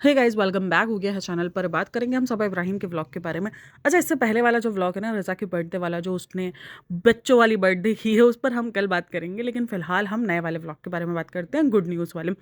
Hey guys, welcome back हो गया है चैनल पर। बात करेंगे हम सबा इब्राहिम के व्लॉग के बारे में। अच्छा, इससे पहले वाला जो व्लॉग है ना, रज़ा की बर्थडे वाला, जो उसने बच्चों वाली बर्थडे की है, उस पर हम कल बात करेंगे। लेकिन फिलहाल हम नए वाले व्लॉग के बारे में बात करते हैं, गुड न्यूज़ वाले।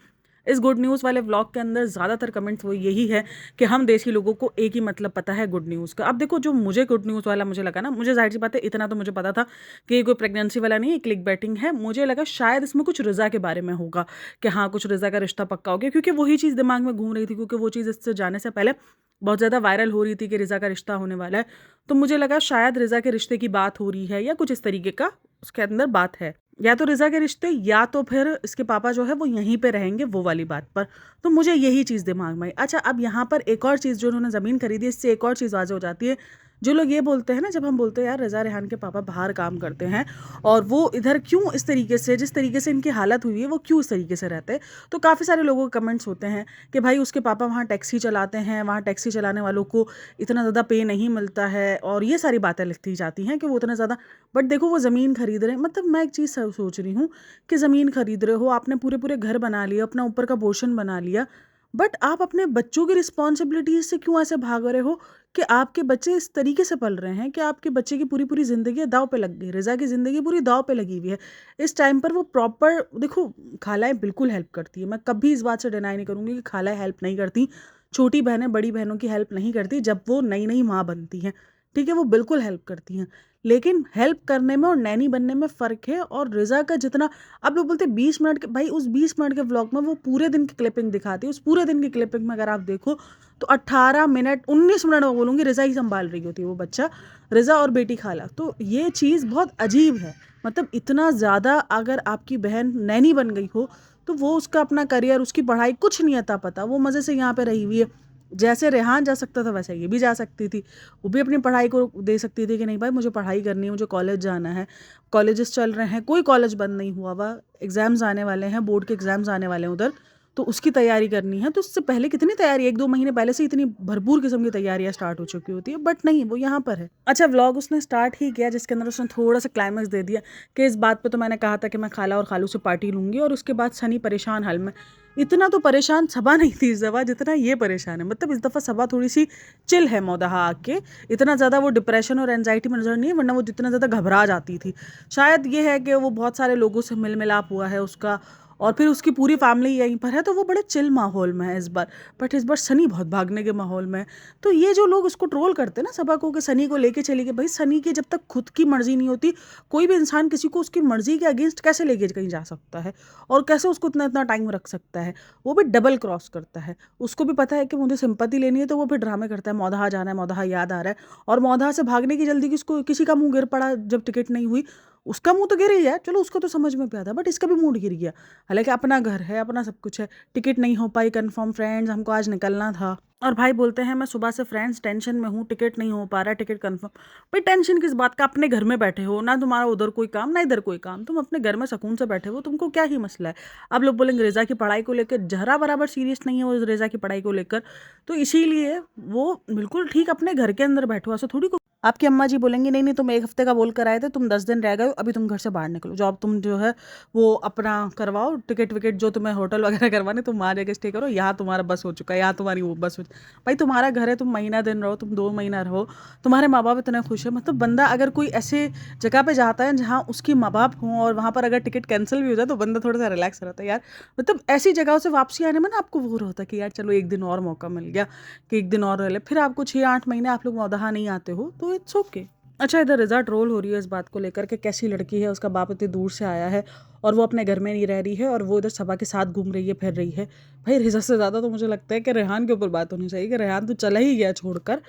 इस गुड न्यूज़ वाले व्लॉग के अंदर ज़्यादातर कमेंट्स वो यही है कि हम देसी लोगों को एक ही मतलब पता है गुड न्यूज़ का। अब देखो, जो मुझे गुड न्यूज़ वाला मुझे लगा ना, मुझे ज़ाहिर सी बात है, इतना तो मुझे पता था कि ये कोई प्रेगनेंसी वाला नहीं है, क्लिक बैटिंग है। मुझे लगा शायद इसमें कुछ रज़ा के बारे में होगा कि हाँ, कुछ रज़ा का रिश्ता पक्का हो गया, क्योंकि वही चीज़ दिमाग में घूम रही थी, क्योंकि वो चीज़ इससे जाने से पहले बहुत ज़्यादा वायरल हो रही थी कि रज़ा का रिश्ता होने वाला है। तो मुझे लगा शायद रज़ा के रिश्ते की बात हो रही है या कुछ इस तरीके का उसके अंदर बात है। या तो रज़ा के रिश्ते, या तो फिर इसके पापा जो है वो यहीं पे रहेंगे, वो वाली बात पर। तो मुझे यही चीज़ दिमाग में आई। अच्छा, अब यहाँ पर एक और चीज़, जो उन्होंने ज़मीन खरीदी, इससे एक और चीज़ वाज़ेह हो जाती है। जो लोग ये बोलते हैं ना, जब हम बोलते हैं यार रज़ा रेहान के पापा बाहर काम करते हैं और वो इधर क्यों इस तरीके से, जिस तरीके से इनकी हालत हुई है, वो क्यों इस तरीके से रहते हैं। तो काफ़ी सारे लोगों के कमेंट्स होते हैं कि भाई उसके पापा वहाँ टैक्सी चलाते हैं, वहाँ टैक्सी चलाने वालों को इतना ज़्यादा पे नहीं मिलता है, और ये सारी बातें लिखती जाती हैं कि वो इतना ज़्यादा। बट देखो, वो ज़मीन खरीद रहे हैं। मतलब मैं एक चीज़ सोच रही हूँ कि ज़मीन खरीद रहे हो, आपने पूरे पूरे घर बना लिया, अपना ऊपर का पोर्शन बना लिया, बट आप अपने बच्चों की रिस्पॉन्सिबिलिटीज से क्यों ऐसे भाग रहे हो कि आपके बच्चे इस तरीके से पल रहे हैं कि आपके बच्चे की पूरी पूरी ज़िंदगी दाव पे लग गई। रज़ा की ज़िंदगी पूरी दाव पे लगी हुई है इस टाइम पर। वो प्रॉपर देखो, खालाएं बिल्कुल हेल्प करती है, मैं कभी इस बात से डिनाई नहीं करूँगी कि खालाएं हेल्प नहीं करती। छोटी बहनें बड़ी बहनों की हेल्प नहीं करती जब वो नई नई माँ बनती हैं, ठीक है, वो बिल्कुल हेल्प करती हैं। लेकिन हेल्प करने में और नैनी बनने में फ़र्क है। और रज़ा का जितना, आप लोग बोलते 20 मिनट के, भाई उस 20 मिनट के व्लॉग में वो पूरे दिन की क्लिपिंग दिखाती है। उस पूरे दिन की क्लिपिंग में अगर आप देखो तो 18 मिनट, 19 मिनट में बोलूँगी, रज़ा ही संभाल रही होती है वो बच्चा, रज़ा और बेटी खाला। तो ये चीज़ बहुत अजीब है। मतलब इतना ज़्यादा अगर आपकी बहन नैनी बन गई हो, तो वो उसका अपना करियर, उसकी पढ़ाई कुछ नहीं आता पता, वो मज़े से यहाँ पे रही हुई है। जैसे रेहान जा सकता था वैसे ये भी जा सकती थी। वो भी अपनी पढ़ाई को दे सकती थी कि नहीं भाई, मुझे पढ़ाई करनी है, मुझे कॉलेज जाना है। कॉलेजेस चल रहे हैं, कोई कॉलेज बंद नहीं हुआ हुआ, एग्ज़ाम्स आने वाले हैं, बोर्ड के एग्ज़ाम्स आने वाले हैं उधर, तो उसकी तैयारी करनी है। तो उससे पहले कितनी तैयारी, 1-2 महीने पहले से इतनी भरपूर किस्म की तैयारियाँ स्टार्ट हो चुकी होती है, बट नहीं, वो यहाँ पर है। अच्छा, व्लॉग उसने स्टार्ट ही किया जिसके अंदर उसने थोड़ा-सा क्लाइमेक्स दे दिया कि इस बात पे तो मैंने कहा था कि मैं खाला और खालू से पार्टी लूँगी, और उसके बाद सनी परेशान हाल में। इतना तो परेशान सबा नहीं थी इस दफ़ा जितना ये परेशान है। मतलब इस दफ़ा सबा थोड़ी-सी चिल है मौदहा आके। इतना ज़्यादा वो डिप्रेशन और एंग्ज़ायटी में नज़र नहीं है, वरना वो जितना ज़्यादा घबरा जाती थी। शायद ये है कि वो बहुत सारे लोगों से मेल-मिलाप हुआ है उसका, और फिर उसकी पूरी फैमिली यहीं पर है, तो वो बड़े चिल माहौल में है इस बार। बट इस बार सनी बहुत भागने के माहौल में है। तो ये जो लोग उसको ट्रोल करते हैं ना सबा को, कि सनी को लेके चली गई, भाई सनी की जब तक खुद की मर्ज़ी नहीं होती, कोई भी इंसान किसी को उसकी मर्ज़ी के अगेंस्ट कैसे लेके कहीं जा सकता है, और कैसे उसको इतना इतना टाइम रख सकता है। वो भी डबल क्रॉस करता है। उसको भी पता है कि मुझे सिंपैथी लेनी है, तो वो फिर ड्रामे करता है, मौदहा जाना है, मौदहा याद आ रहा है, और मौदहा से भागने की जल्दी किसको, किसी का मुँह गिर पड़ा जब टिकट नहीं हुई। उसका मुँह तो गिर ही है, चलो उसको तो समझ में भी आता है, बट इसका भी मूड गिर गया। हालाँकि अपना घर है, अपना सब कुछ है, टिकट नहीं हो पाई कन्फर्म, फ्रेंड्स हमको आज निकलना था, और भाई बोलते हैं मैं सुबह से फ्रेंड्स टेंशन में हूँ, टिकट नहीं हो पा रहा है, टिकट कन्फर्म। भाई टेंशन किस बात का, अपने घर में बैठे हो ना, तुम्हारा उधर कोई काम ना इधर कोई काम, तुम अपने घर में सुकून से बैठे हो, तुमको क्या ही मसला है। आप लोग बोलेंगे रज़ा की पढ़ाई को लेकर जरा बराबर सीरियस नहीं है वो रज़ा की पढ़ाई को लेकर, तो इसीलिए वो बिल्कुल ठीक अपने घर के अंदर बैठो। ऐसा थोड़ी को आपकी अम्मा जी बोलेंगी नहीं नहीं, तुम 1 हफ्ते का बोल कर आए थे, तुम 10 दिन रह गए हो, अभी तुम घर से बाहर निकलो, जॉब तुम जो है वो अपना करवाओ, टिकट विकेट जो तुम्हें होटल वगैरह करवाने, तुम वहाँ जाके स्टे करो, यहाँ तुम्हारा बस हो चुका है, यहाँ तुम्हारी वो बस हो। भाई तुम्हारा घर है, तुम महीना दिन रहो, तुम 2 महीना रहो, तुम्हारे माँ बाप इतने खुश है। मतलब बंदा अगर कोई ऐसे जगह पे जाता है जहाँ उसकी माँ बाप हों, और वहाँ पर अगर टिकट कैंसिल भी हो जाए, तो बंदा थोड़ा सा रिलैक्स रहता है यार। मतलब ऐसी जगहों से वापसी आने में ना आपको वो होता है कि यार चलो एक दिन और मौका मिल गया कि एक दिन और रह ले। फिर आपको 6-8 महीने आप लोग मौदहा नहीं आते हो, तो इट्स ओके। अच्छा, इधर रिज़ा ट्रोल हो रही है इस बात को लेकर कि कैसी लड़की है, उसका बाप इतनी दूर से आया है और वो अपने घर में नहीं रह रही है, और वो इधर सबा के साथ घूम रही है, फिर रही है। भाई रिज़ा से ज़्यादा तो मुझे लगता है कि रेहान के ऊपर बात होनी चाहिए कि रेहान तो चला ही गया छोड़कर।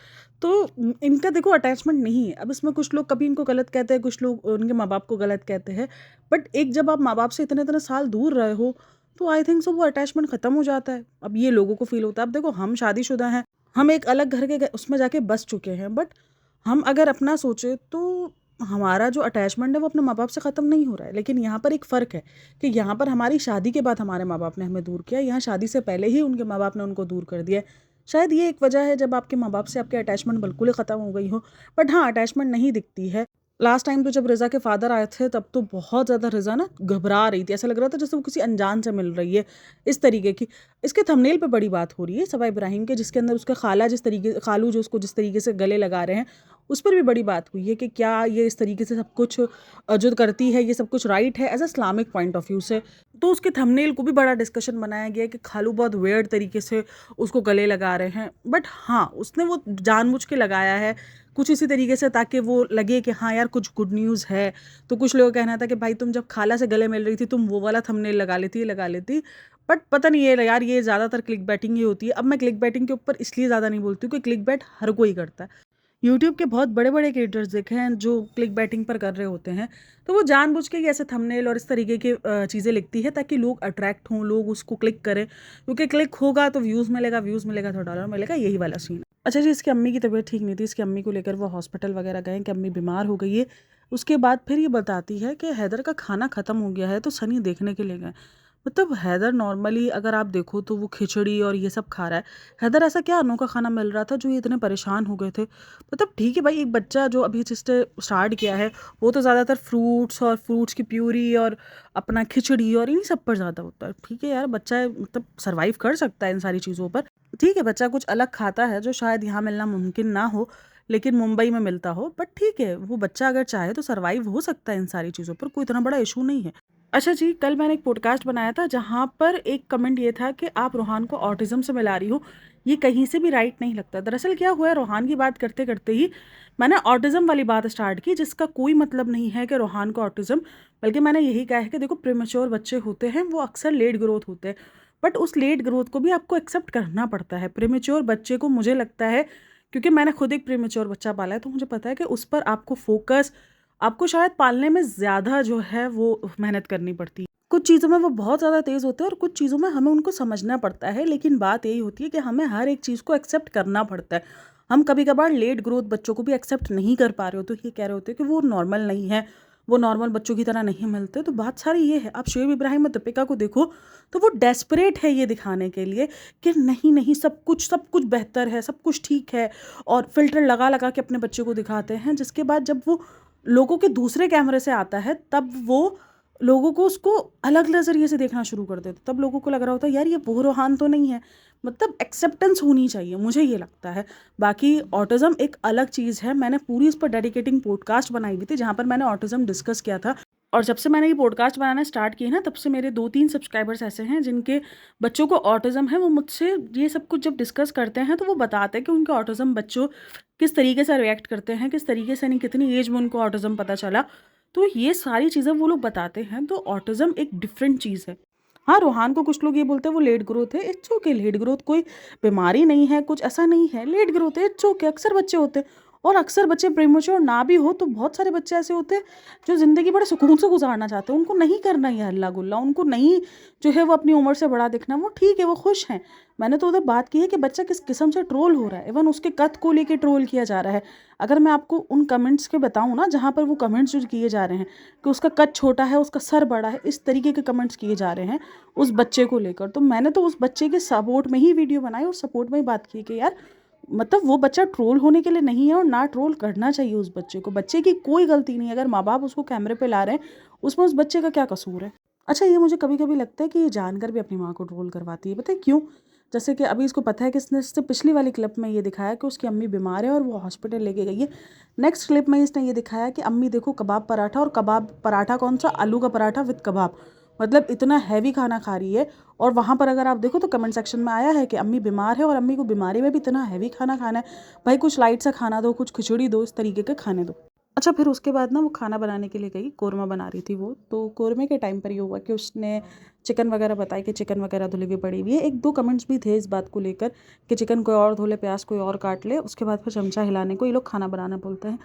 तो इनका देखो अटैचमेंट नहीं है। अब इसमें कुछ लोग कभी इनको गलत कहते हैं, कुछ लोग उनके माँ बाप को गलत कहते हैं, बट एक जब आप माँ बाप से इतने इतने साल दूर रहे हो, तो आई थिंक सो वो अटैचमेंट ख़त्म हो जाता है। अब ये लोगों को फील होता है। अब देखो, हम शादीशुदा हैं, हम एक अलग घर के उसमें जाके बस चुके हैं, बट हम अगर अपना सोचें तो हमारा जो अटैचमेंट है वो अपने माँ बाप से ख़त्म नहीं हो रहा है। लेकिन यहाँ पर एक फ़र्क है कि यहाँ पर हमारी शादी के बाद हमारे माँ बाप ने हमें दूर किया, यहाँ शादी से पहले ही उनके माँ बाप ने उनको दूर कर दिया है। शायद ये एक वजह है जब आपके माँ बाप से आपकी अटैचमेंट बिल्कुल ही ख़त्म हो गई हो। बट हाँ, अटैचमेंट नहीं दिखती है लास्ट टाइम तो जब रिज़ा के फादर आए थे तब तो बहुत ज़्यादा रिज़ा ना घबरा रही थी, ऐसा लग रहा था जैसे वो किसी अनजान से मिल रही है, इस तरीके की। इसके थंबनेल पे बड़ी बात हो रही है सबा इब्राहिम के, जिसके अंदर उसका खालू जो उसको जिस तरीके से गले लगा रहे हैं, उस पर भी बड़ी बात हुई है कि क्या ये इस तरीके से सब कुछ जो करती है ये सब कुछ राइट है as a Islamic point of view से। तो उसके थंबनेल को भी बड़ा डिस्कशन बनाया गया है कि खालू बहुत वियर्ड तरीके से उसको गले लगा रहे हैं, बट हाँ उसने वो जानबूझ के लगाया है कुछ इसी तरीके से ताकि वो लगे कि हाँ यार कुछ गुड न्यूज़ है। तो कुछ लोगों का कहना था कि भाई तुम जब खाला से गले मिल रही थी तुम वो वाला थंबनेल लगा लेती। बट पता नहीं है यार, ये ज़्यादातर क्लिक बैटिंग ही होती है। अब मैं क्लिक बैटिंग के ऊपर इसलिए ज़्यादा नहीं बोलती हूँ कि क्लिक बैट हर कोई करता है। यूट्यूब के बहुत बड़े-बड़े क्रिएटर्स देखे हैं जो क्लिक बैटिंग पर कर रहे होते हैं, तो वो जानबूझ के ही ऐसे थंबनेल और इस तरीके की चीज़ें लिखती है ताकि लोग अट्रैक्ट हों, लोग उसको क्लिक करें, क्योंकि क्लिक होगा तो व्यूज़ मिलेगा तो डॉलर मिलेगा, यही वाला सीन है। अच्छा जी, इसकी अम्मी की तबीयत ठीक नहीं थी, इसकी अम्मी को लेकर वो हॉस्पिटल वगैरह गए कि अम्मी बीमार हो गई है। उसके बाद फिर ये बताती है कि हैदर का खाना ख़त्म हो गया है तो सनी देखने के लिए गए। मतलब हैदर नॉर्मली अगर आप देखो तो वो खिचड़ी और ये सब खा रहा है। हैदर ऐसा क्या अनोखा खाना मिल रहा था जो ये इतने परेशान हो गए थे? मतलब ठीक है भाई, एक बच्चा जो अभी जिसने स्टार्ट किया है वो तो ज़्यादातर फ्रूट्स और फ्रूट्स की प्यूरी और अपना खिचड़ी और इन्हीं सब पर ज़्यादा होता है। ठीक है यार, बच्चा है, मतलब सर्वाइव कर सकता है इन सारी चीज़ों पर। ठीक है, बच्चा कुछ अलग खाता है जो शायद यहाँ मिलना मुमकिन ना हो, लेकिन मुंबई में मिलता हो, बट ठीक है, वो बच्चा अगर चाहे तो सर्वाइव हो सकता है इन सारी चीज़ों पर, कोई इतना बड़ा इशू नहीं है। अच्छा जी, कल मैंने एक पॉडकास्ट बनाया था जहाँ पर एक कमेंट ये था कि आप रोहान को ऑटिज़्म से मिला रही हो, ये कहीं से भी राइट नहीं लगता। दरअसल क्या हुआ है, रोहान की बात करते-करते ही मैंने ऑटिज़्म वाली बात स्टार्ट की, जिसका कोई मतलब नहीं है कि रोहान को ऑटिज़्म, बल्कि मैंने यही कहा है कि देखो प्रीमैच्योर बच्चे होते हैं, वो अक्सर लेट ग्रोथ होते हैं, बट उस लेट ग्रोथ को भी आपको एक्सेप्ट करना पड़ता है। प्रीमैच्योर बच्चे को मुझे लगता है, क्योंकि मैंने खुद एक प्रीमैच्योर बच्चा पाला है, तो मुझे पता है कि उस पर आपको फ़ोकस, आपको शायद पालने में ज़्यादा जो है वो मेहनत करनी पड़ती है। कुछ चीज़ों में वो बहुत ज़्यादा तेज़ होते हैं और कुछ चीज़ों में हमें उनको समझना पड़ता है, लेकिन बात यही होती है कि हमें हर एक चीज़ को एक्सेप्ट करना पड़ता है। हम कभी-कभार लेट ग्रोथ बच्चों को भी एक्सेप्ट नहीं कर पा रहे होते, तो ये कह रहे होते हैं कि वो नॉर्मल नहीं है, वो नॉर्मल बच्चों की तरह नहीं मिलते, तो बात सारी ये है। आप शोएब इब्राहिम और दीपिका को देखो, तो वो डेस्परेट है ये दिखाने के लिए कि नहीं-नहीं सब कुछ बेहतर है, सब कुछ ठीक है, और फ़िल्टर लगा-लगा के अपने बच्चे को दिखाते हैं, जिसके बाद जब वो लोगों के दूसरे कैमरे से आता है, तब वो लोगों को उसको अलग नज़रिए से देखना शुरू कर देते, तब लोगों को लग रहा होता है यार ये वो रोहान तो नहीं है। मतलब एक्सेप्टेंस होनी चाहिए, मुझे ये लगता है। बाकी ऑटिज़्म एक अलग चीज़ है, मैंने पूरी इस पर डेडिकेटिंग पॉडकास्ट बनाई हुई थी जहाँ पर मैंने ऑटिज़्म डिस्कस किया था, और जब से मैंने ये पॉडकास्ट बनाना स्टार्ट किया ना, तब से मेरे 2-3 सब्सक्राइबर्स ऐसे हैं जिनके बच्चों को ऑटिज़्म है। वो मुझसे ये सब कुछ जब डिस्कस करते हैं तो वो बताते हैं कि उनके ऑटिज़्म बच्चों किस तरीके से रिएक्ट करते हैं, किस तरीके से, नहीं कितनी एज में उनको ऑटिज़्म पता चला। तो ये सारी चीज़ें वो लोग बताते हैं, तो ऑटिज़्म एक डिफरेंट चीज़ है। हाँ, रोहान को कुछ लोग ये बोलते हैं वो लेट ग्रोथ है, इट्स ओके, लेट ग्रोथ कोई बीमारी नहीं है, कुछ ऐसा नहीं है, लेट ग्रोथ है, इट्स ओके, अक्सर बच्चे होते हैं। और अक्सर बच्चे प्रीमैच्योर ना भी हो तो बहुत सारे बच्चे ऐसे होते हैं जो ज़िंदगी बड़े सुकून से गुजारना चाहते हैं, उनको नहीं करना ये हल्ला गुल्ला, उनको नहीं जो है वो अपनी उम्र से बड़ा दिखना, वो ठीक है, वो खुश हैं। मैंने तो उधर बात की है कि बच्चा किस किस्म से ट्रोल हो रहा है, इवन उसके कद को लेके ट्रोल किया जा रहा है। अगर मैं आपको उन कमेंट्स के बताऊँ ना, जहाँ पर वो कमेंट्स जो किए जा रहे हैं कि उसका कद छोटा है, उसका सर बड़ा है, इस तरीके के कमेंट्स किए जा रहे हैं उस बच्चे को लेकर, तो मैंने तो उस बच्चे के सपोर्ट में ही वीडियो बनाई और सपोर्ट में ही बात की कि यार मतलब वो बच्चा ट्रोल होने के लिए नहीं है और ना ट्रोल करना चाहिए उस बच्चे को। बच्चे की कोई गलती नहीं है, अगर माँ बाप उसको कैमरे पे ला रहे हैं, उसमें उस बच्चे का क्या कसूर है? अच्छा, ये मुझे कभी-कभी लगता है कि ये जानकर भी अपनी माँ को ट्रोल करवाती है, पता है क्यों? जैसे कि अभी इसको पता है कि इससे पिछली वाली क्लिप में ये दिखाया कि उसकी अम्मी बीमार है और वो हॉस्पिटल लेके गई है। नेक्स्ट क्लिप में इसने ये दिखाया कि अम्मी देखो कबाब पराठा, और कबाब पराठा कौन-सा? आलू का पराठा विद कबाब। मतलब इतना हैवी खाना खा रही है, और वहाँ पर अगर आप देखो तो कमेंट सेक्शन में आया है कि अम्मी बीमार है और अम्मी को बीमारी में भी इतना हैवी खाना खाना है। भाई कुछ लाइट सा खाना दो, कुछ खिचड़ी दो, इस तरीके के खाने दो। अच्छा, फिर उसके बाद ना वो खाना बनाने के लिए गई, कोरमा बना रही थी वो, तो कोरमे के टाइम पर ये हुआ कि उसने चिकन वगैरह बताई कि चिकन वगैरह धुली हुई पड़ी हुई है। 1-2 कमेंट्स भी थे इस बात को लेकर कि चिकन कोई और धो ले, प्याज कोई और काट ले, उसके बाद फिर चमचा हिलाने को ये लोग खाना बनाना बोलते हैं।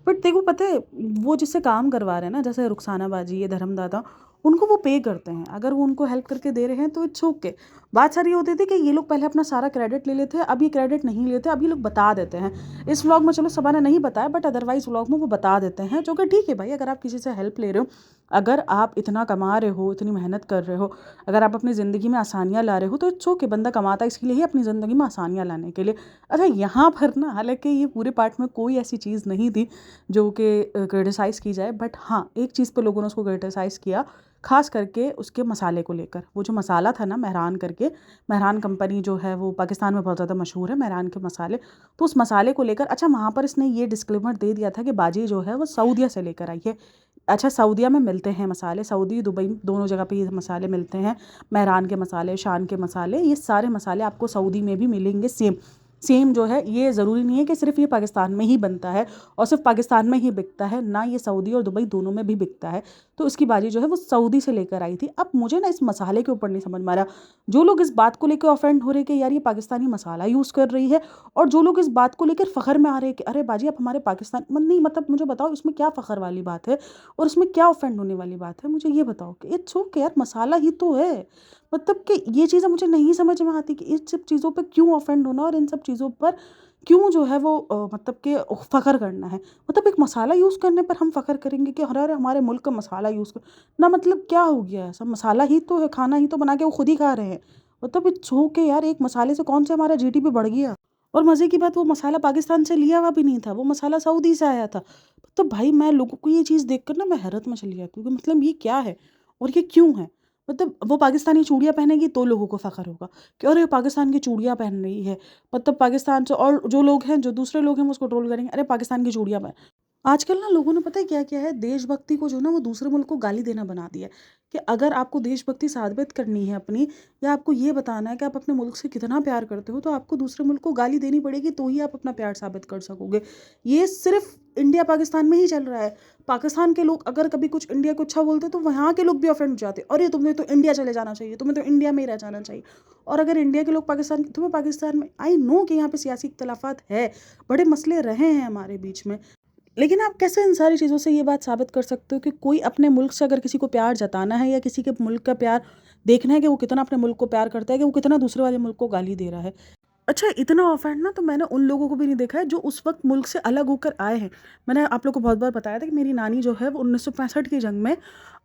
बट देखो पता है, वो जिससे काम करवा रहे हैं ना, जैसे रुखसाना बाजी, ये धर्म दादा, उनको वो पे करते हैं, अगर वो उनको हेल्प करके दे रहे हैं तो इट्स ओके। बात सारी होती थी कि ये लोग पहले अपना सारा क्रेडिट ले लेते हैं, अब ये क्रेडिट नहीं लेते, अब ये लोग बता देते हैं। इस व्लॉग में चलो सबा ने नहीं बताया, बट अदरवाइज व्लॉग में वो बता देते हैं, जो कि ठीक है भाई। अगर आप किसी से हेल्प ले रहे हो, अगर आप इतना कमा रहे हो, इतनी मेहनत कर रहे हो, अगर आप अपनी ज़िंदगी में आसानियाँ ला रहे हो, तो इट्स ओके। बंदा कमाता है इसके लिए ही, अपनी ज़िंदगी में आसानियाँ लाने के लिए। अच्छा, यहाँ पर ना हालांकि ये पूरे पार्ट में कोई ऐसी चीज़ नहीं थी जो कि क्रिटिसाइज़ की जाए, बट हाँ, एक चीज़ पे लोगों ने उसको क्रिटिसाइज़ किया, खास करके उसके मसाले को लेकर। वो जो मसाला था ना, मेहरान करके, मेहरान कंपनी जो है वो पाकिस्तान में बहुत ज़्यादा मशहूर है, मेहरान के मसाले। तो उस मसाले को लेकर, अच्छा, वहाँ पर इसने ये डिस्क्लेमर दे दिया था कि बाजी जो है वो सऊदीया से लेकर आई है। अच्छा, सऊदीया में मिलते हैं मसाले, सऊदी दुबई दोनों जगह पे ये मसाले मिलते हैं। मेहरान के मसाले, शान के मसाले, ये सारे मसाले आपको सऊदी में भी मिलेंगे सेम सेम जो है। ये ज़रूरी नहीं है कि सिर्फ ये पाकिस्तान में ही बनता है और सिर्फ पाकिस्तान में ही बिकता है, ना ये सऊदी और दुबई दोनों में भी बिकता है। तो इसकी बाजी जो है वो सऊदी से लेकर आई थी। अब मुझे ना इस मसाले के ऊपर नहीं समझ में आ रहा, जो लोग इस बात को लेकर ऑफेंड हो रहे कि यार ये पाकिस्तानी मसाला यूज़ कर रही है, और जो लोग इस बात को लेकर फ़ख्र में आ रहे हैं कि अरे बाजी आप हमारे पाकिस्तान नहीं, मतलब मुझे बताओ इसमें क्या फ़ख्र वाली बात है और इसमें क्या ऑफेंड होने वाली बात है। मुझे ये बताओ कि इट्स ओके यार, मसाला ही तो है। मतलब कि ये चीज़ें मुझे नहीं समझ में आती कि इन सब चीज़ों पे क्यों ऑफेंड होना और इन सब चीज़ों पर क्यों जो है वो मतलब कि फ़ख्र करना है। मतलब एक मसाला यूज़ करने पर हम फ़ख्र करेंगे कि अरे अरे हमारे मुल्क का मसाला यूज़ कर ना, मतलब क्या हो गया ऐसा? मसाला ही तो है, खाना ही तो बना के वो खुद ही खा रहे हैं। मतलब इट्स ओके यार, एक मसाले से कौन सा हमारा जीडीपी बढ़ गया? और मज़े की बात, वो मसाला पाकिस्तान से लिया हुआ भी नहीं था, वो मसाला सऊदी से आया था। तो भाई मैं लोगों को ये चीज़ देखकर ना मैं हैरत में चली जाती हूँ कि मतलब ये क्या है और ये क्यों है? मतलब वो पाकिस्तानी चूड़ियाँ पहनेगी तो लोगों को फ़ख्र होगा कि अरे पाकिस्तान की चूड़ियाँ पहन रही है। मतलब पाकिस्तान से, और जो लोग हैं, जो दूसरे लोग हैं वो उसको ट्रोल करेंगे, अरे पाकिस्तान की चूड़ियाँ पहन। आजकल ना लोगों ने पता है क्या किया है, देशभक्ति को जो ना वो दूसरे मुल्क को गाली देना बना दिया है। कि अगर आपको देशभक्ति साबित करनी है अपनी, या आपको ये बताना है कि आप अपने मुल्क से कितना प्यार करते हो, तो आपको दूसरे मुल्क को गाली देनी पड़ेगी, तो ही आप अपना प्यार साबित कर सकोगे। ये सिर्फ इंडिया पाकिस्तान में ही चल रहा है। पाकिस्तान के लोग अगर कभी कुछ इंडिया को अच्छा बोलते हैं, तो वहाँ के लोग भी ऑफेंड हो जाते हैं, अरे तुम्हें तो इंडिया चले जाना चाहिए, तुम्हें तो इंडिया में ही रह जाना चाहिए। और अगर इंडिया के लोग पाकिस्तान, तुम्हें पाकिस्तान में, आई नो कि यहाँ पे सियासी इख्तलाफात है, बड़े मसले रहे हैं हमारे बीच में, लेकिन आप कैसे इन सारी चीज़ों से ये बात साबित कर सकते हो कि कोई अपने मुल्क से अगर किसी को प्यार जताना है, या किसी के मुल्क का प्यार देखना है कि वो कितना अपने मुल्क को प्यार करता है, कि वो कितना दूसरे वाले मुल्क को गाली दे रहा है। अच्छा, इतना ऑफेंड ना तो मैंने उन लोगों को भी नहीं देखा है जो उस वक्त मुल्क से अलग होकर आए हैं। मैंने आप लोग को बहुत बार बताया था कि मेरी नानी जो है वो 1965 की जंग में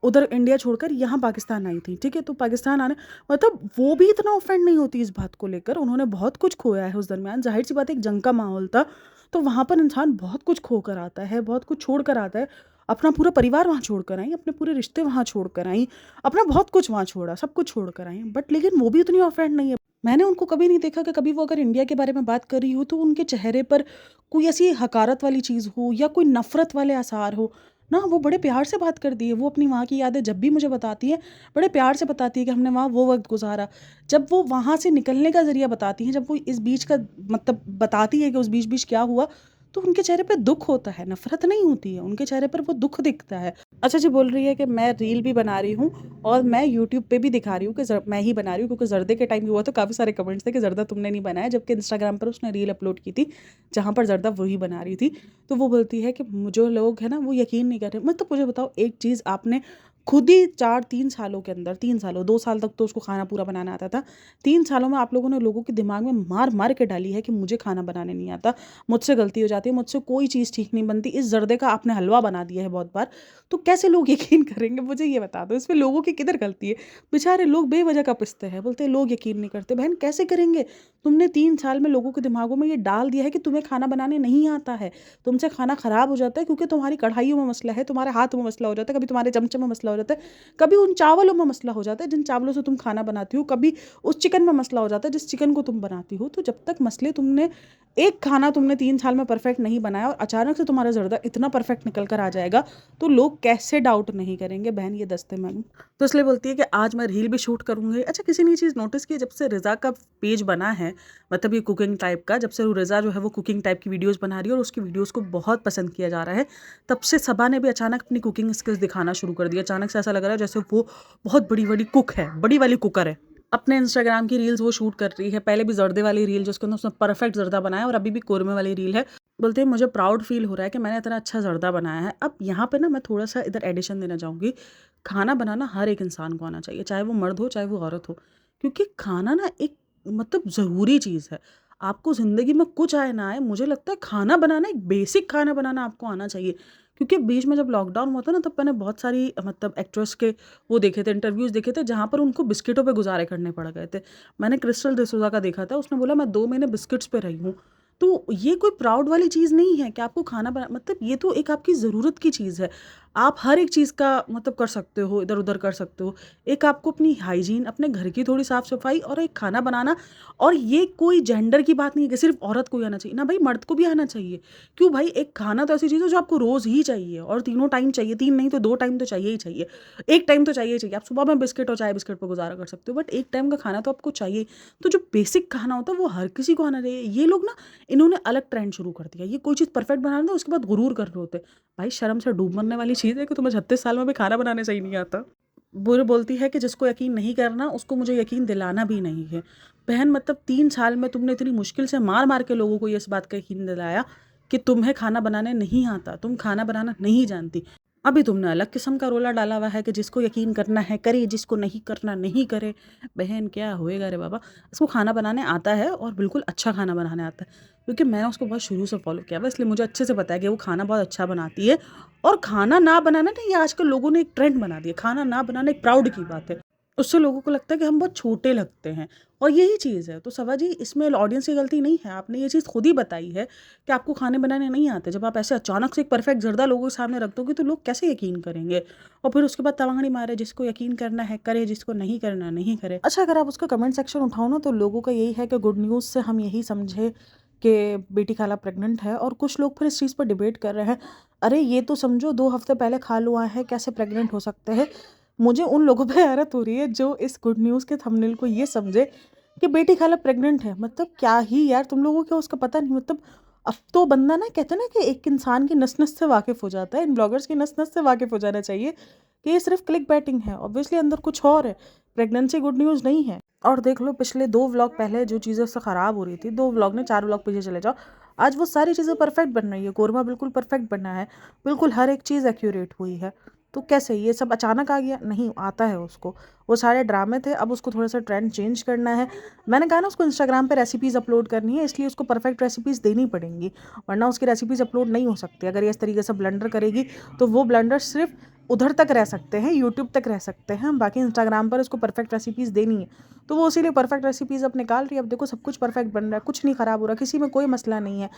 उधर इंडिया छोड़कर यहाँ पाकिस्तान आई थी, ठीक है। तो पाकिस्तान आने, मतलब वो भी इतना ऑफेंड नहीं होती इस बात को लेकर। उन्होंने बहुत कुछ खोया है उस दरमियान, जाहिर सी बात है, एक जंग का माहौल था, तो वहाँ पर इंसान बहुत कुछ खो कर आता है, बहुत कुछ छोड़ कर आता है। अपना पूरा परिवार वहाँ छोड़ कर आई, अपने पूरे रिश्ते वहाँ छोड़ कर आई, अपना बहुत कुछ वहाँ छोड़ा, सब कुछ छोड़ कर आई, बट लेकिन वो भी उतनी ऑफेंड नहीं है। मैंने उनको कभी नहीं देखा कि कभी वो अगर इंडिया के बारे में बात कर रही हो तो उनके चेहरे पर कोई ऐसी हकारत वाली चीज़ हो या कोई नफ़रत वाले आसार हो। ना, वो बड़े प्यार से बात करती है, वो अपनी वहाँ की यादें जब भी मुझे बताती है, बड़े प्यार से बताती है कि हमने वहाँ वो वक़्त गुज़ारा। जब वो वहाँ से निकलने का ज़रिया बताती हैं, जब वो इस बीच का मतलब बताती है कि उस बीच-बीच क्या हुआ, तो उनके चेहरे पे दुःख होता है, नफ़रत नहीं होती है, उनके चेहरे पर वो दुःख दिखता है। अच्छा जी, बोल रही है कि मैं रील भी बना रही हूँ और मैं यूट्यूब पे भी दिखा रही हूँ कि मैं ही बना रही हूँ, क्योंकि जर्दे के टाइम हुआ तो काफ़ी सारे कमेंट्स थे कि जर्दा तुमने नहीं बनाया, जबकि इंस्टाग्राम पर उसने रील अपलोड की थी जहाँ पर जर्दा वही बना रही थी। तो वो बोलती है कि जो लोग हैं ना वो यकीन नहीं कर रहे। मतलब मुझे बताओ एक चीज़, आपने खुद ही 4-3 सालों के अंदर, 3 सालों 2 साल तक तो उसको खाना पूरा बनाना आता था, 3 सालों में आप लोगों ने लोगों के दिमाग में मार मार के डाली है कि मुझे खाना बनाने नहीं आता, मुझसे गलती हो जाती है, मुझसे कोई चीज़ ठीक नहीं बनती, इस जर्दे का आपने हलवा बना दिया है बहुत बार। तो कैसे लोग यकीन करेंगे, मुझे ये बता दो, इसमें लोगों की किधर गलती है? बेचारे लोग बेवजह का पिसते हैं, बोलते हैं लोग यकीन नहीं करते। बहन कैसे करेंगे? तुमने 3 साल में लोगों के दिमागों में ये डाल दिया है कि तुम्हें खाना बनाने नहीं आता है, तुमसे खाना खराब हो जाता है क्योंकि तुम्हारी कढ़ाइयों में मसला है, तुम्हारे हाथ में मसला हो जाता है, कभी तुम्हारे चमचे में मसला हो जाता है, कभी उन चावलों में मसला हो जाता है जिन चावलों से तुम खाना बनाती हो, कभी उस चिकन में मसला हो जाता है जिस चिकन को तुम बनाती हो। तो जब तक मसले, तुमने एक खाना तुमने 3 साल में परफेक्ट नहीं बनाया और अचानक से तुम्हारा जर्दा इतना परफेक्ट निकल कर आ जाएगा, तो लोग कैसे डाउट नहीं करेंगे? बहन ये दस्ते में तो इसलिए बोलती है कि आज मैं रील भी शूट करूँगी। अच्छा, किसी ने ये चीज़ नोटिस की, जब से रिज़ा का पेज बना है, मतलब ये कुकिंग टाइप का, जब से वो रिज़ा जो है वो कुकिंग टाइप की वीडियोस बना रही है और उसकी वीडियोस को बहुत पसंद किया जा रहा है, तब से सबा ने भी अचानक अपनी कुकिंग स्किल्स दिखाना शुरू कर दिया। अचानक से ऐसा लग रहा है जैसे वो बहुत बड़ी बड़ी कुक है, बड़ी वाली कुकर है। अपने इंस्टाग्राम की रील्स वो शूट कर रही है, पहले भी जर्दे वाली रील जिसके अंदर उसने परफेक्ट जर्दा बनाया, और अभी भी कोरमे वाली रील है। बोलते हैं मुझे प्राउड फील हो रहा है कि मैंने इतना अच्छा जर्दा बनाया है। अब यहाँ पे ना मैं थोड़ा सा इधर एडिशन देना चाहूँगी। खाना बनाना हर एक इंसान को आना चाहिए, चाहे वो मर्द हो चाहे वो औरत हो, क्योंकि खाना ना एक मतलब ज़रूरी चीज़ है। आपको ज़िंदगी में कुछ आए ना आए, मुझे लगता है खाना बनाना, एक बेसिक खाना बनाना आपको आना चाहिए। क्योंकि बीच में जब लॉकडाउन हुआ था ना, तब मैंने बहुत सारी मतलब एक्ट्रेस के वो देखे थे, इंटरव्यूज़ देखे थे, जहाँ पर उनको बिस्किटों पे गुज़ारे करने पड़ गए थे। मैंने क्रिस्टल डिसूज़ा का देखा था, उसने बोला मैं 2 महीने बिस्किट्स पे रही हूँ। तो ये कोई प्राउड वाली चीज़ नहीं है कि आपको खाना बना, मतलब ये तो एक आपकी ज़रूरत की चीज़ है। आप हर एक चीज़ का मतलब कर सकते हो, इधर-उधर कर सकते हो। एक आपको अपनी हाइजीन, अपने घर की थोड़ी साफ-सफाई और एक खाना बनाना, और ये कोई जेंडर की बात नहीं है कि सिर्फ़ औरत को ही आना चाहिए। ना भाई, मर्द को भी आना चाहिए। क्यों भाई, एक खाना तो ऐसी चीज़ है जो आपको रोज़ ही चाहिए, और तीनों टाइम चाहिए, 3 नहीं तो 2 टाइम तो चाहिए ही चाहिए। 1 टाइम तो चाहिए ही चाहिए। आप सुबह में बिस्किट और चाय बिस्किट पे गुज़ारा कर सकते हो, बट 1 टाइम का खाना तो आपको चाहिए। तो जो बेसिक खाना होता है वो हर किसी को आना चाहिए। ये लोग ना, इन्होंने अलग ट्रेंड शुरू कर दिया। ये कोई चीज़ परफेक्ट बना दें, उसके बाद गुरूर कर रहे होते हैं। भाई शर्म से डूब मरने वाली चीज़ है कि तुम्हें 36 साल में भी खाना बनाने सही नहीं आता। बुरे बोलती है कि जिसको यकीन नहीं करना उसको मुझे यकीन दिलाना भी नहीं है। बहन, मतलब 3 साल में तुमने इतनी मुश्किल से मार-मार के लोगों को ये इस बात का यकीन दिलाया कि तुम्हें खाना बनाने नहीं आता, तुम खाना बनाना नहीं जानती। अभी तुमने अलग किस्म का रोला डाला हुआ है कि जिसको यकीन करना है करे, जिसको नहीं करना नहीं करे। बहन क्या होएगा रे बाबा! इसको खाना बनाने आता है, और बिल्कुल अच्छा खाना बनाने आता है। क्योंकि मैंने उसको बहुत शुरू से फ़ॉलो किया हुआ है, इसलिए मुझे अच्छे से पता है कि वो खाना बहुत अच्छा बनाती है। और खाना ना बनाना ना, ये आजकल लोगों ने एक ट्रेंड बना दिया। खाना ना बनाना एक प्राउड की बात है। उससे लोगों को लगता है कि हम बहुत छोटे लगते हैं, और यही चीज़ है। तो सवा जी, इसमें ऑडियंस की गलती नहीं है। आपने ये चीज़ खुद ही बताई है कि आपको खाने बनाने नहीं आते। जब आप ऐसे अचानक से एक परफेक्ट ज़र्दा लोगों के सामने रख दोगे तो लोग कैसे यकीन करेंगे? और फिर उसके बाद तवांगड़ी मारे, जिसको यकीन करना है करे, जिसको नहीं करना नहीं करे। अच्छा, अगर आप उसका कमेंट सेक्शन उठाओ ना, तो लोगों का यही है कि गुड न्यूज़ से हम यही समझे कि बेटी खाला प्रेग्नेंट है, और कुछ लोग फिर इस चीज़ पर डिबेट कर रहे हैं। अरे ये तो समझो 2 हफ्ते पहले खालू आए हैं, कैसे प्रेग्नेंट हो सकते हैं? मुझे उन लोगों पे हैरत हो रही है जो इस गुड न्यूज़ के थंबनेल को ये समझे कि बेटी खाला प्रेग्नेंट है। मतलब क्या ही यार, तुम लोगों को उसका पता नहीं। मतलब अब तो बंदा ना, कहते हैं ना कि एक इंसान की नस-नस से वाकिफ़ हो जाता है। इन ब्लॉगर्स की नस-नस से वाकिफ़ हो जाना चाहिए कि ये सिर्फ़ क्लिक बैटिंग है। ऑब्वियसली अंदर कुछ और है। प्रेगनेंसी गुड न्यूज़ नहीं है। और देख लो, पिछले 2 व्लॉग पहले जो चीज़ें उससे ख़राब हो रही थी, 2 व्लॉग नहीं 4 व्लॉग पीछे चले जाओ, आज वो सारी चीज़ें परफ़ेक्ट बन रही है। कोरमा बिल्कुल परफ़ेक्ट बना है। बिल्कुल हर एक चीज़ एक्यूरेट हुई है। तो कैसे ये सब अचानक आ गया? नहीं, आता है उसको। वो सारे ड्रामे थे, अब उसको थोड़ा-सा ट्रेंड चेंज करना है। मैंने कहा ना, उसको इंस्टाग्राम पे रेसिपीज़ अपलोड करनी है, इसलिए उसको परफेक्ट रेसिपीज़ देनी पड़ेंगी, वरना उसकी रेसिपीज़ अपलोड नहीं हो सकती। अगर ये इस तरीके से ब्लंडर करेगी, तो वो ब्लंडर सिर्फ़ उधर तक रह सकते हैं, यूट्यूब तक रह सकते हैं, बाकी इंस्टाग्राम पर उसको परफेक्ट रेसिपीज़ देनी है। तो वो इसीलिए परफेक्ट रेसिपीज़ अब निकाल रही है। अब देखो, सब कुछ परफेक्ट बन रहा है, कुछ नहीं ख़राब हो रहा, किसी में कोई मसला नहीं है।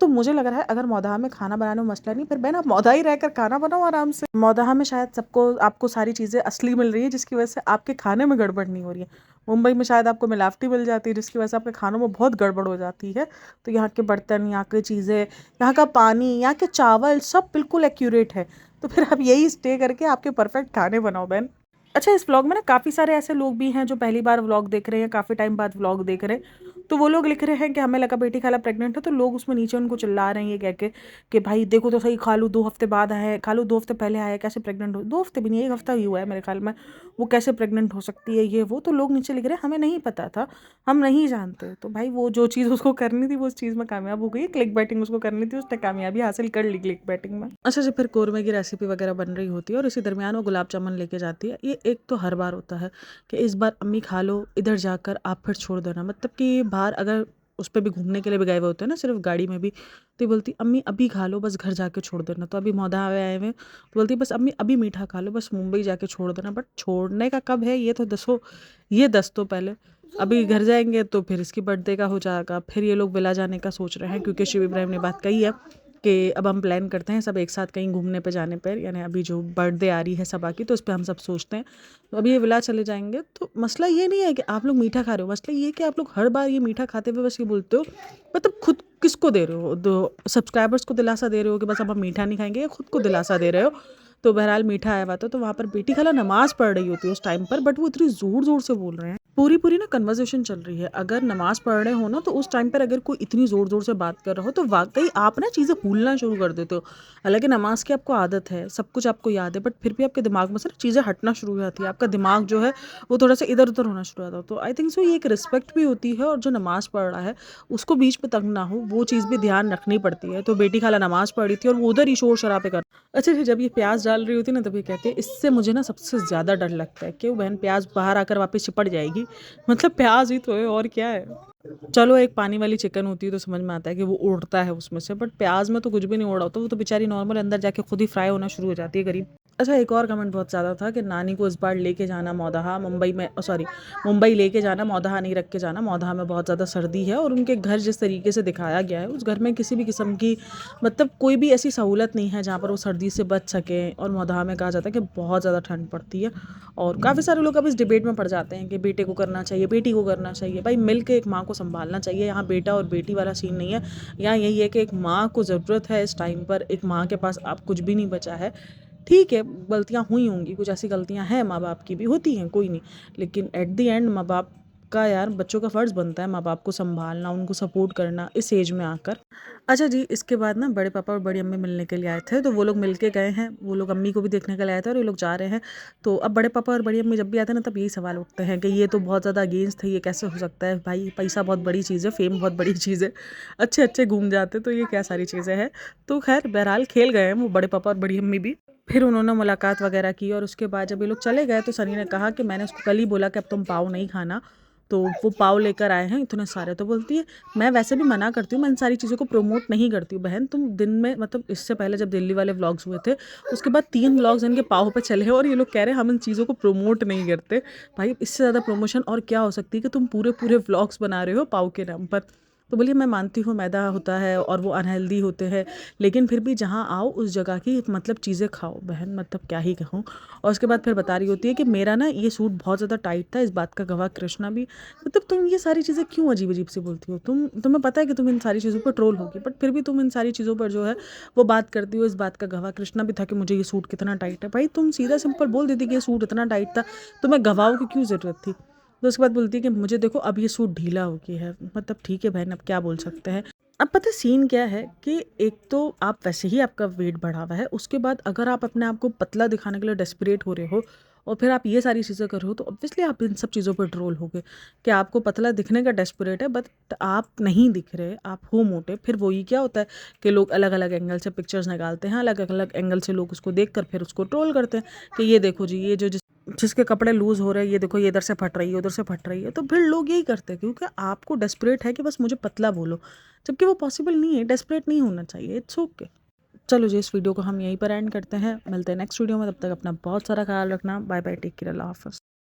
तो मुझे लग रहा है, अगर मौदाह में खाना बनाने में मसला नहीं, फिर बहन आप मौदाह ही रहकर खाना बनाओ आराम से। मौदाह में शायद सबको आपको सारी चीज़ें असली मिल रही है, जिसकी वजह से आपके खाने में गड़बड़ नहीं हो रही है। मुंबई में शायद आपको मिलावटी मिल जाती है, जिसकी वजह से आपके खानों में बहुत गड़बड़ हो जाती है। तो यहाँ के बर्तन, यहाँ की चीज़ें, यहाँ का पानी, यहाँ के चावल सब बिल्कुल एक्यूरेट है। तो फिर आप यही स्टे करके आपके परफेक्ट खाने बनाओ बहन। अच्छा, इस व्लॉग में ना काफ़ी सारे ऐसे लोग भी हैं जो पहली बार व्लॉग देख रहे हैं, काफ़ी टाइम बाद व्लॉग देख रहे हैं। तो वो लोग लिख रहे हैं कि हमें लगा बेटी खाला प्रेग्नेंट है, तो लोग उसमें नीचे उनको चिल्ला रहे हैं ये कह के कि भाई देखो तो सही, खालू 2 हफ्ते बाद आया है, खालू 2 हफ्ते पहले आया है, कैसे प्रेग्नेंट हो? 2 हफ्ते भी नहीं, 1 हफ्ता ही हुआ है मेरे ख्याल में। वो कैसे प्रेग्नेंट हो सकती है, ये वो। तो लोग नीचे लिख रहे हैं हमें नहीं पता था, हम नहीं जानते। तो भाई वो जो चीज़ उसको करनी थी वो उस चीज़ में कामयाब हो गई है। क्लिक बैटिंग उसको करनी थी, उसने कामयाबी हासिल कर ली क्लिक बैटिंग में। अच्छा जी, फिर कौरमे की रेसिपी वगैरह बन रही होती है, और इसी दरमियान वो गुलाब जामुन लेके जाती है। ये एक तो हर बार होता है कि इस बार अम्मी खा लो, इधर जाकर आप फिर छोड़ देना। मतलब कि बाहर अगर उस पे भी घूमने के लिए भी गए हुए होते हैं ना, सिर्फ गाड़ी में भी, तो ये बोलती अम्मी अभी खा लो, बस घर जाके छोड़ देना। तो अभी मौदा आए हुए हैं, तो बोलती बस अम्मी अभी मीठा खा लो, बस मुंबई जाके छोड़ देना। बट छोड़ने का कब है ये तो दसो, ये दस तो पहले। अभी घर जाएंगे तो फिर इसकी बर्थडे का हो जाएगा, फिर ये लोग विला जाने का सोच रहे हैं, क्योंकि शिव इब्राहिम ने बात कही है कि अब हम प्लान करते हैं सब एक साथ कहीं घूमने पे जाने पर, यानी अभी जो बर्थडे आ रही है सबा की, तो उस पर हम सब सोचते हैं। तो अभी ये विला चले जाएंगे। तो मसला ये नहीं है कि आप लोग मीठा खा रहे हो, मसला ये है कि आप लोग हर बार ये मीठा खाते हुए बस ये बोलते हो, मतलब खुद किसको दे रहे हो? दो सब्सक्राइबर्स को दिलासा दे रहे हो कि बस अब हम मीठा नहीं खाएंगे, या खुद को दिलासा दे रहे हो? तो बहरहाल मीठा आया हुआ था, तो वहाँ पर बेटी खाला नमाज़ पढ़ रही होती है उस टाइम पर, बट वो इतनी ज़ोर-ज़ोर से बोल रहे हैं। पूरी-पूरी ना कन्वर्सेशन चल रही है। अगर नमाज़ पढ़ रहे हो ना, तो उस टाइम पर अगर कोई इतनी ज़ोर-ज़ोर से बात कर रहा हो, तो वाक़ई आप ना चीज़ें भूलना शुरू कर देते हो। हालाँकि नमाज़ की आपको आदत है, सब कुछ आपको याद है, बट फिर भी आपके दिमाग में से ना चीज़ें हटना शुरू हो जाती है। आपका दिमाग जो है, वो थोड़ा-सा इधर-उधर होना शुरू हो जाता है। तो आई थिंक सो ये एक रिस्पेक्ट भी होती है, और जो नमाज़ पढ़ रहा है, उसको बीच में तंग ना हो, वो चीज़ भी ध्यान रखनी पड़ती है। तो बेटी खाला नमाज़ पढ़ रही थी, और वो उधर ही शोर-शराबे कर। अच्छा जी, जब ये प्याज़ डाल रही होती है ना, तब ये कहते हैं इससे मुझे ना सबसे ज़्यादा डर लगता है। क्यों बहन? प्याज़ बाहर आकर वापस चिपट जाएगी। ही, मतलब प्याज़ ही तो है और क्या है? चलो एक पानी वाली चिकन होती है तो समझ में आता है कि वो उड़ता है उसमें से, बट प्याज़ में तो कुछ भी नहीं उड़ा होता, वो तो बेचारी नॉर्मल अंदर जाके खुद ही फ्राई होना शुरू हो जाती है करीब। अच्छा, एक और कमेंट बहुत ज़्यादा था कि नानी को इस बार लेके जाना मौदहा, मुंबई में सॉरी मुंबई लेके जाना, मौदहा नहीं रख के जाना, मौदहा में बहुत ज़्यादा सर्दी है और उनके घर जिस तरीके से दिखाया गया है उस घर में किसी भी किस्म की मतलब कोई भी ऐसी सहूलत नहीं है जहाँ पर वो सर्दी से बच सकें। और मौदहा में कहा जाता है कि बहुत ज़्यादा ठंड पड़ती है और काफ़ी सारे लोग अब इस डिबेट में पड़ जाते हैं कि बेटे को करना चाहिए, बेटी को करना चाहिए। भाई मिल के एक माँ को संभालना चाहिए, यहाँ बेटा और बेटी वाला सीन नहीं है। यहाँ यही है कि एक माँ को ज़रूरत है इस टाइम पर, एक माँ के पास अब कुछ भी नहीं बचा है। ठीक है, गलतियाँ हुई होंगी, कुछ ऐसी गलतियाँ हैं माँ बाप की भी होती हैं, कोई नहीं, लेकिन एट द एंड माँ बाप का यार बच्चों का फ़र्ज़ बनता है माँ बाप को संभालना, उनको सपोर्ट करना इस एज में आकर। अच्छा जी, इसके बाद ना बड़े पापा और बड़ी अम्मी मिलने के लिए आए थे, तो वो लोग मिल के गए हैं, वो लोग अम्मी को भी देखने के लिए आए थे और ये लोग जा रहे हैं। तो अब बड़े पापा और बड़ी अम्मी जब भी आते हैं ना तब यही सवाल उठते हैं कि ये तो बहुत ज़्यादा अगेंस्ट है, ये कैसे हो सकता है भाई, पैसा बहुत बड़ी चीज़ है, फेम बहुत बड़ी चीज़ है, अच्छे अच्छे घूम जाते तो ये क्या सारी चीज़ें हैं। तो खैर बहरहाल खेल गए हैं वो बड़े पापा और बड़ी अम्मी भी। फिर उन्होंने मुलाकात वगैरह की और उसके बाद जब ये लोग चले गए तो सनी ने कहा कि मैंने उसको कल ही बोला कि अब तुम पाव नहीं खाना, तो वो पाव लेकर आए हैं इतने सारे। तो बोलती है मैं वैसे भी मना करती हूँ, मैं इन सारी चीज़ों को प्रमोट नहीं करती हूँ बहन, तुम दिन में मतलब इससे पहले जब दिल्ली वाले व्लॉग्स हुए थे उसके बाद 3 व्लॉग्स इनके पाव पे चले हैं और ये लोग कह रहे हैं हम इन चीज़ों को प्रमोट नहीं करते। भाई इससे ज़्यादा प्रमोशन और क्या हो सकती है कि तुम पूरे पूरे व्लॉग्स बना रहे हो पाव के नाम पर। तो बोलिए मैं मानती हूँ मैदा होता है और वो अनहेल्दी होते हैं, लेकिन फिर भी जहाँ आओ उस जगह की मतलब चीज़ें खाओ बहन, मतलब क्या ही कहूँ। और उसके बाद फिर बता रही होती है कि मेरा ना ये सूट बहुत ज़्यादा टाइट था, इस बात का गवाह कृष्णा भी। मतलब तुम ये सारी चीज़ें क्यों अजीब-अजीब सी बोलती हो? तुम्हें पता है कि तुम इन सारी चीज़ों पर ट्रोल होगी, बट फिर भी तुम इन सारी चीज़ों पर जो है वो बात करती हो। इस बात का गवाह कृष्णा भी था कि मुझे ये सूट कितना टाइट है। भाई तुम सीधा सिंपल बोल देती कि ये सूट इतना टाइट था, तुम्हें गवाहों की क्यों ज़रूरत थी? तो उसके बाद बोलती है कि मुझे देखो अब ये सूट ढीला हो गया है। मतलब ठीक है बहन, अब क्या बोल सकते हैं। अब पता है सीन क्या है कि एक तो आप वैसे ही आपका वेट बढ़ा हुआ है, उसके बाद अगर आप अपने आप को पतला दिखाने के लिए डेस्परेट हो रहे हो और फिर आप ये सारी चीज़ें कर रहे हो तो ऑब्वियसली आप इन सब चीज़ों पर ट्रोल होगे कि आपको पतला दिखने का डेस्परेट है, बट आप नहीं दिख रहे, आप हो मोटे। फिर वही क्या होता है कि लोग अलग अलग एंगल से पिक्चर्स निकालते हैं, अलग अलग एंगल से लोग उसको देख कर फिर उसको ट्रोल करते हैं कि ये देखो जी, ये जो जिसके कपड़े लूज़ हो रहे हैं, ये देखो ये इधर से फट रही है, उधर से फट रही है। तो फिर लोग यही करते हैं क्योंकि आपको डेस्परेट है कि बस मुझे पतला बोलो, जबकि वो पॉसिबल नहीं है, डेस्परेट नहीं होना चाहिए, इट्स ओके। चलो जी, इस वीडियो को हम यहीं पर एंड करते हैं, मिलते हैं नेक्स्ट वीडियो में, तब तक अपना बहुत सारा ख्याल रखना, बाय बाय, टेक केयर, अल्लाह हाफ़िज़।